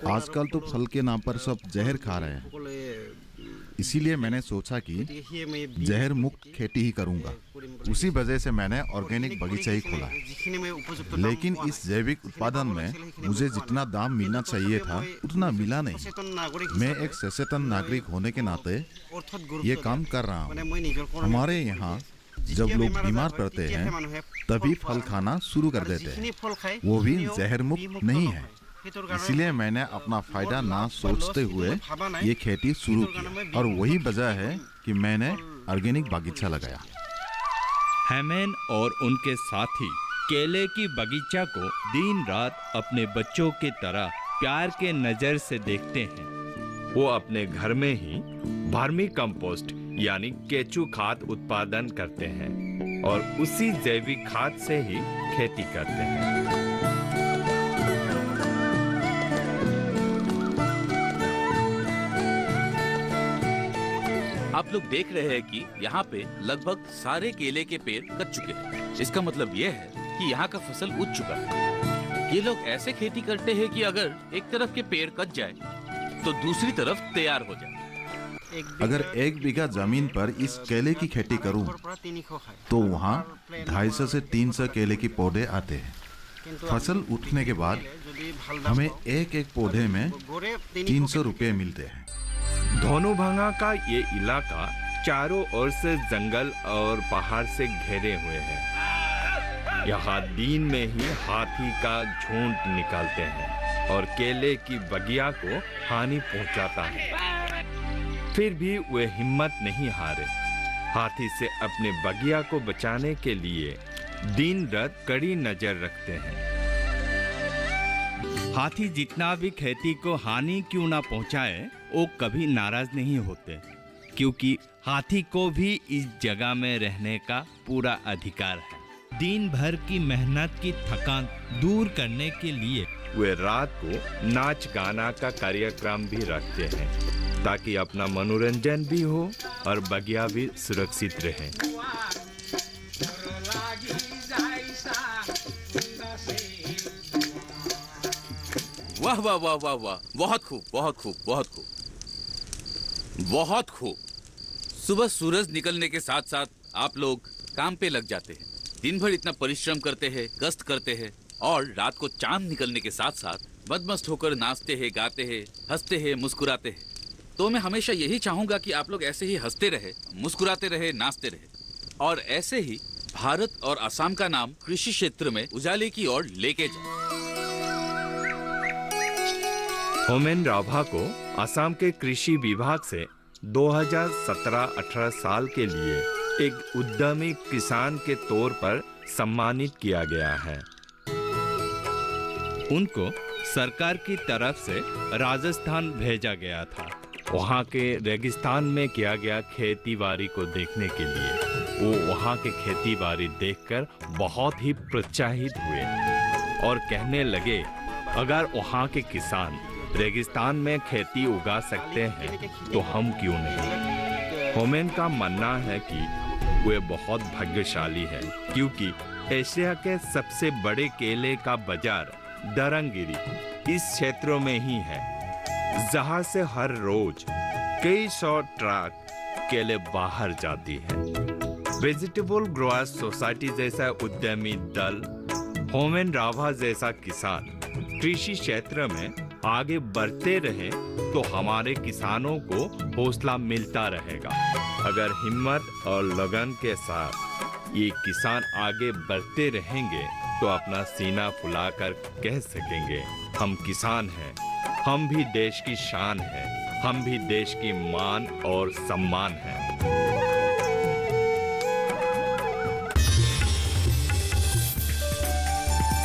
आजकल तो फल के नाम पर सब जहर खा रहे हैं, इसीलिए मैंने सोचा कि जहर मुक्त खेती ही करूंगा। उसी वजह से मैंने ऑर्गेनिक बगीचा ही खोला। लेकिन इस जैविक उत्पादन में मुझे जितना दाम मिलना चाहिए था उतना मिला नहीं। मैं एक सचेतन नागरिक होने के नाते ये काम कर रहा हूँ। हमारे यहाँ जब लोग बीमार पड़ते हैं तभी फल खाना शुरू कर देते हैं, वो भी जहर मुक्त नहीं है। इसलिए मैंने अपना फायदा ना सोचते हुए ये खेती शुरू की, और वही वजह है कि मैंने ऑर्गेनिक बगीचा लगाया। हेमेन और उनके साथी केले की बगीचा को दिन रात अपने बच्चों की तरह प्यार के नजर से देखते हैं। वो अपने घर में ही वर्मी कंपोस्ट यानी केचू खाद उत्पादन करते हैं और उसी जैविक खाद से ही खेती करते हैं। आप लोग देख रहे हैं कि यहाँ पे लगभग सारे केले के पेड़ कट चुके हैं। इसका मतलब ये है कि यहाँ का फसल उग चुका है। ये लोग ऐसे खेती करते हैं कि अगर एक तरफ के पेड़ कट जाए तो दूसरी तरफ तैयार हो जाए। अगर 1 बीघा जमीन पर इस केले की खेती करूं तो वहाँ 250 से 300 केले के पौधे आते हैं। फसल उठने के बाद हमें एक एक पौधे में 300 रुपये मिलते हैं। धोनुभांगा का ये इलाका चारों ओर से जंगल और पहाड़ से घेरे हुए है। यहाँ दिन में ही हाथी का झुंड निकलते हैं और केले की बगिया को हानि पहुंचाता है। फिर भी वे हिम्मत नहीं हारे। हाथी से अपने बगिया को बचाने के लिए दिन रात कड़ी नजर रखते हैं। हाथी जितना भी खेती को हानि क्यों ना पहुंचाए, वो कभी नाराज नहीं होते, क्योंकि हाथी को भी इस जगह में रहने का पूरा अधिकार है। दिन भर की मेहनत की थकान दूर करने के लिए वे रात को नाच गाना का कार्यक्रम भी रखते हैं, ताकि अपना मनोरंजन भी हो और बगिया भी सुरक्षित रहे। वाह वाह वाह वाह वाह, बहुत खूब बहुत खूब बहुत खूब बहुत खूब। सुबह सूरज निकलने के साथ साथ आप लोग काम पे लग जाते हैं। दिन भर इतना परिश्रम करते हैं, कष्ट करते हैं, और रात को चांद निकलने के साथ साथ मदमस्त होकर नाचते हैं, गाते हैं, हंसते हैं, मुस्कुराते हैं। तो मैं हमेशा यही चाहूंगा कि आप लोग ऐसे ही हंसते रहे, मुस्कुराते रहे, नाचते रहे, और ऐसे ही भारत और असम का नाम कृषि क्षेत्र में उजाले की ओर लेके जाए। होमेन राभा को असम के कृषि विभाग से 2017-18 साल के लिए एक उद्यमी किसान के तौर पर सम्मानित किया गया है। उनको सरकार की तरफ से राजस्थान भेजा गया था। वहाँ के रेगिस्तान में किया गया खेती-बाड़ी को देखने के लिए वो वहाँ के खेती-बाड़ी देखकर बहुत ही प्रोत्साहित हुए और कहने लगे, अगर वहाँ के किसान रेगिस्तान में खेती उगा सकते हैं तो हम क्यों नहीं। होमेन का मानना है कि वे बहुत भाग्यशाली है, क्योंकि एशिया के सबसे बड़े केले का बाजार दरंगिरी इस क्षेत्र में ही है, जहां से हर रोज कई सौ ट्रक केले बाहर जाती है। वेजिटेबल ग्रोअर्स सोसाइटी जैसा उद्यमी दल, होमेन राभा जैसा किसान कृषि क्षेत्र में आगे बढ़ते रहे तो हमारे किसानों को हौसला मिलता रहेगा। अगर हिम्मत और लगन के साथ ये किसान आगे बढ़ते रहेंगे तो अपना सीना फुलाकर कह सकेंगे, हम किसान हैं, हम भी देश की शान हैं, हम भी देश की मान और सम्मान हैं।